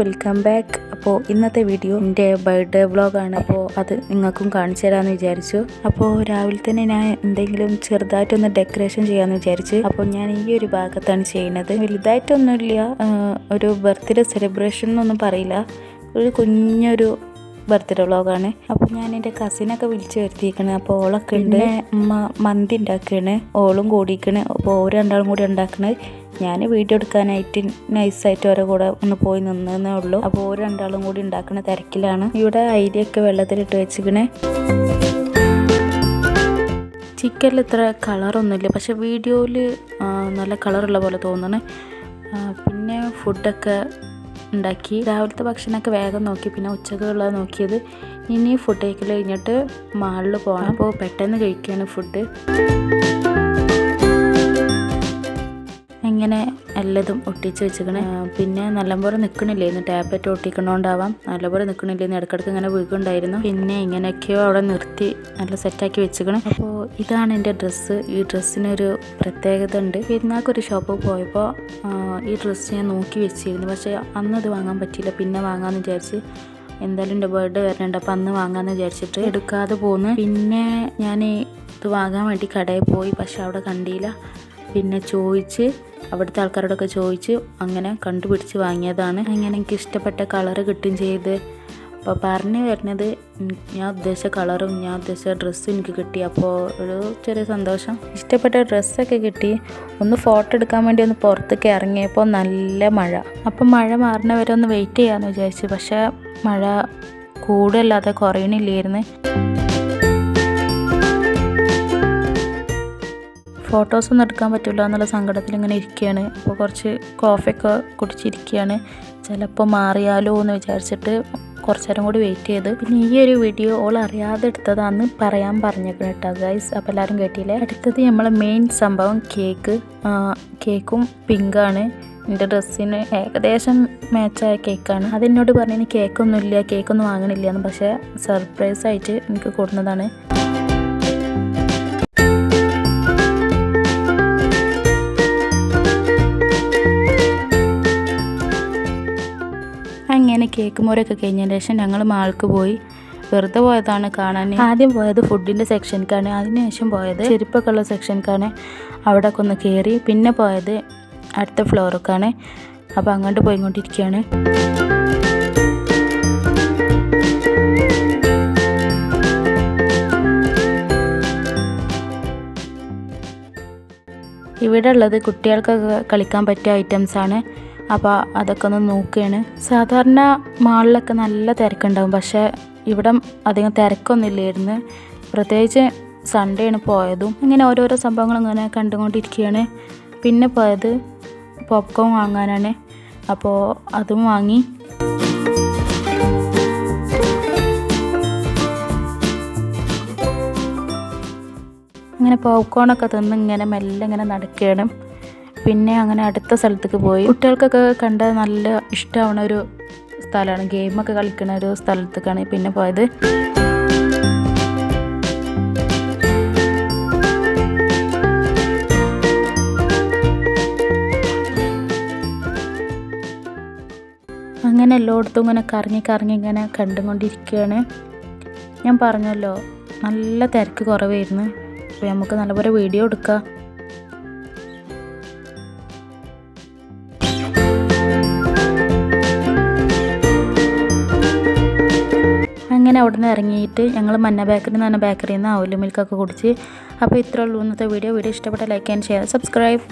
Welcome back. അപ്പോൾ ഇന്നത്തെ video എൻ്റെ ബർത്ത്ഡേ വ്ളോഗാണ്. അപ്പോൾ അത് നിങ്ങൾക്കും കാണിച്ചു തരാമെന്ന് വിചാരിച്ചു. അപ്പോൾ രാവിലെ തന്നെ ഞാൻ എന്തെങ്കിലും ചെറുതായിട്ടൊന്ന് ഡെക്കറേഷൻ ചെയ്യാമെന്ന് വിചാരിച്ചു. അപ്പോൾ ഞാൻ ഈ ഒരു ഭാഗത്താണ് ചെയ്യുന്നത്. വലുതായിട്ടൊന്നുമില്ല, ഒരു ബർത്ത്ഡേ സെലിബ്രേഷൻ എന്നൊന്നും പറയില്ല, ഒരു കുഞ്ഞൊരു ബർത്ത്ഡേ വ്ളോഗാണ്. അപ്പോൾ ഞാൻ എൻ്റെ കസിനൊക്കെ വിളിച്ച് വരുത്തിയിരിക്കണേ. അപ്പോൾ ഓളൊക്കെ ഉണ്ട്. മന്തി ഉണ്ടാക്കുകയാണ്, ഓളും കൂടിയിരിക്കണ്. അപ്പോൾ ഓരോ രണ്ടാളും കൂടി ഉണ്ടാക്കണത്. ഞാൻ വീഡിയോ എടുക്കാനായിട്ട് നൈസായിട്ട് ഓരോ കൂടെ ഒന്ന് പോയി നിന്നേ ഉള്ളൂ. അപ്പോൾ ഓരോ രണ്ടാളും കൂടി ഉണ്ടാക്കുന്ന തിരക്കിലാണ്. ഇവിടെ അരിയൊക്കെ വെള്ളത്തിലിട്ട് വെച്ചിരിക്കണേ. ചിക്കനിൽ ഇത്ര കളറൊന്നുമില്ല, പക്ഷെ വീഡിയോയിൽ നല്ല കളറുള്ള പോലെ തോന്നണേ. പിന്നെ ഫുഡൊക്കെ ഉണ്ടാക്കി, രാവിലത്തെ ഭക്ഷണമൊക്കെ വേഗം നോക്കി, പിന്നെ ഉച്ചക്കുള്ളത് നോക്കിയത്. ഇനി ഫുഡ് കഴിക്കൽ കഴിഞ്ഞിട്ട് മാളിൽ പോകണം. അപ്പോൾ പെട്ടെന്ന് കഴിക്കുകയാണ് ഫുഡ്. ഇങ്ങനെ എല്ലതും ഒട്ടിച്ച് വെച്ചിക്കണേ. പിന്നെ നല്ലപോലെ നിൽക്കണില്ലേന്ന്, ടാബ്ലറ്റ് ഒട്ടിക്കണോണ്ടാവാം, നല്ലപോലെ നിൽക്കണില്ലേന്ന് ഇടയ്ക്കിടയ്ക്ക് ഇങ്ങനെ വീക്കുണ്ടായിരുന്നു. പിന്നെ ഇങ്ങനെയൊക്കെയോ അവിടെ നിർത്തി നല്ല സെറ്റാക്കി വെച്ചിക്കണേ. അപ്പോൾ ഇതാണ് എൻ്റെ ഡ്രസ്സ്. ഈ ഡ്രസ്സിനൊരു പ്രത്യേകത ഉണ്ട്. പെരുന്നാൾക്കൊരു ഷോപ്പിൽ പോയപ്പോൾ ഈ ഡ്രസ്സ് ഞാൻ നോക്കി വെച്ചിരുന്നു, പക്ഷേ അന്നത് വാങ്ങാൻ പറ്റിയില്ല. പിന്നെ വാങ്ങാമെന്ന് വിചാരിച്ച്, എന്തായാലും എൻ്റെ ബർത്ത്ഡേ വരണുണ്ട്, അപ്പോൾ അന്ന് വാങ്ങാമെന്ന് വിചാരിച്ചിട്ട് എടുക്കാതെ പോന്ന്. പിന്നെ ഞാൻ ഇത് വാങ്ങാൻ വേണ്ടി കടയിൽ പോയി, പക്ഷെ അവിടെ കണ്ടില്ല. പിന്നെ ചോദിച്ച്, അവിടുത്തെ ആൾക്കാരോടൊക്കെ ചോദിച്ച് അങ്ങനെ കണ്ടുപിടിച്ച് വാങ്ങിയതാണ്. അങ്ങനെ എനിക്ക് ഇഷ്ടപ്പെട്ട കളറ് കിട്ടുകയും ചെയ്ത്. അപ്പോൾ പറഞ്ഞു വരുന്നത്, ഞാൻ ഉദ്ദേശിച്ച കളറും ഞാൻ ഉദ്ദേശിച്ച ഡ്രസ്സും എനിക്ക് കിട്ടി. അപ്പോൾ ഒരു ചെറിയ സന്തോഷം. ഇഷ്ടപ്പെട്ട ഡ്രസ്സൊക്കെ കിട്ടി. ഒന്ന് ഫോട്ടോ എടുക്കാൻ വേണ്ടി ഒന്ന് പുറത്തേക്ക് ഇറങ്ങിയപ്പോൾ നല്ല മഴ. അപ്പം മഴ മാറുന്ന വരെ ഒന്ന് വെയിറ്റ് ചെയ്യാമെന്ന് വിചാരിച്ചു. പക്ഷേ മഴ കൂടുതലല്ലാതെ കുറയണില്ലായിരുന്നു. ഫോട്ടോസൊന്നും എടുക്കാൻ പറ്റില്ല എന്നുള്ള സങ്കടത്തിൽ ഇങ്ങനെ ഇരിക്കുകയാണ്. അപ്പോൾ കുറച്ച് കോഫിയൊക്കെ കുടിച്ചിരിക്കുകയാണ്. ചിലപ്പോൾ മാറിയാലോ എന്ന് വിചാരിച്ചിട്ട് കുറച്ച് നേരം കൂടി വെയിറ്റ് ചെയ്ത്. പിന്നെ ഈ ഒരു വീഡിയോ ഓൾ അറിയാതെ എടുത്തതാണെന്ന് പറയാൻ പറഞ്ഞേക്കണം കേട്ടോ ഗൈസ്. അപ്പോൾ എല്ലാവരും കേട്ടില്ലേ. അടുത്തത് നമ്മളെ മെയിൻ സംഭവം കേക്കും പിങ്കാണ്. എൻ്റെ ഡ്രസ്സിന് ഏകദേശം മാച്ചായ കേക്കാണ്. അതെന്നോട് പറഞ്ഞു കേക്കൊന്നും വാങ്ങണില്ല എന്ന്. പക്ഷേ സർപ്രൈസായിട്ട് എനിക്ക് കൊടുക്കുന്നതാണ്. അങ്ങനെ കേക്ക് മുറിയൊക്കെ കഴിഞ്ഞതിന് ശേഷം ഞങ്ങൾ മാൾക്ക് പോയി. വെറുതെ പോയതാണ് കാണാൻ. ആദ്യം പോയത് ഫുഡിൻ്റെ സെക്ഷനിലേക്കാണ്, അതിനുശേഷം പോയത് ചെരുപ്പൊക്കെ ഉള്ള സെക്ഷനിലേക്കാണ്. അവിടെയൊക്കെ ഒന്ന് കയറി. പിന്നെ പോയത് അടുത്ത ഫ്ലോറിലേക്കാണ്. അപ്പോൾ അങ്ങോട്ട് പോയിക്കൊണ്ടിരിക്കുകയാണ്. ഇവിടെ ഉള്ളത് കുട്ടികൾക്കൊക്കെ കളിക്കാൻ പറ്റിയ ഐറ്റംസാണ്. അപ്പോൾ അതൊക്കെ ഒന്ന് നോക്കുകയാണ്. സാധാരണ മാളിലൊക്കെ നല്ല തിരക്കുണ്ടാവും, പക്ഷേ ഇവിടെ അധികം തിരക്കൊന്നുമില്ലായിരുന്നു. പ്രത്യേകിച്ച് സൺഡേ ആണ് പോയതും. ഇങ്ങനെ ഓരോരോ സംഭവങ്ങൾ ഇങ്ങനെ കണ്ടുകൊണ്ടിരിക്കുകയാണ്. പിന്നെ പോയത് പോപ്കോൺ വാങ്ങാനാണ്. അപ്പോൾ അതും വാങ്ങി. അങ്ങനെ പോപ്കോണൊക്കെ തിന്ന് ഇങ്ങനെ മെല്ലെ ഇങ്ങനെ നടക്കുകയാണ്. പിന്നെ അങ്ങനെ അടുത്ത സ്ഥലത്തേക്ക് പോയി. കുട്ടികൾക്കൊക്കെ കണ്ട നല്ല ഇഷ്ടമാവുന്ന ഒരു സ്ഥലമാണ്, ഗെയിമൊക്കെ കളിക്കുന്ന ഒരു സ്ഥലത്തേക്കാണ് പിന്നെ പോയത്. അങ്ങനെ എല്ലായിടത്തും ഇങ്ങനെ കറങ്ങി ഇങ്ങനെ കണ്ടുകൊണ്ടിരിക്കുകയാണ്. ഞാൻ പറഞ്ഞല്ലോ നല്ല തിരക്ക് കുറവായിരുന്നു. അപ്പോൾ നമുക്ക് നല്ലപോലെ വീഡിയോ എടുക്കാം. അങ്ങനെ അവിടെ നിന്ന് ഇറങ്ങിയിട്ട് ഞങ്ങൾ മന്ന ബേക്കറി എന്ന് പറഞ്ഞ ബേക്കറിയിൽ നിന്ന് അവല് മിൽക്കൊക്കെ കുടിച്ച്. അപ്പോൾ ഇത്രയേ ഉള്ളൂ ഇന്നത്തെ വീഡിയോ. ഇഷ്ടപ്പെട്ട ലൈക്ക് ആൻഡ് ഷെയർ, സബ്സ്ക്രൈബ്.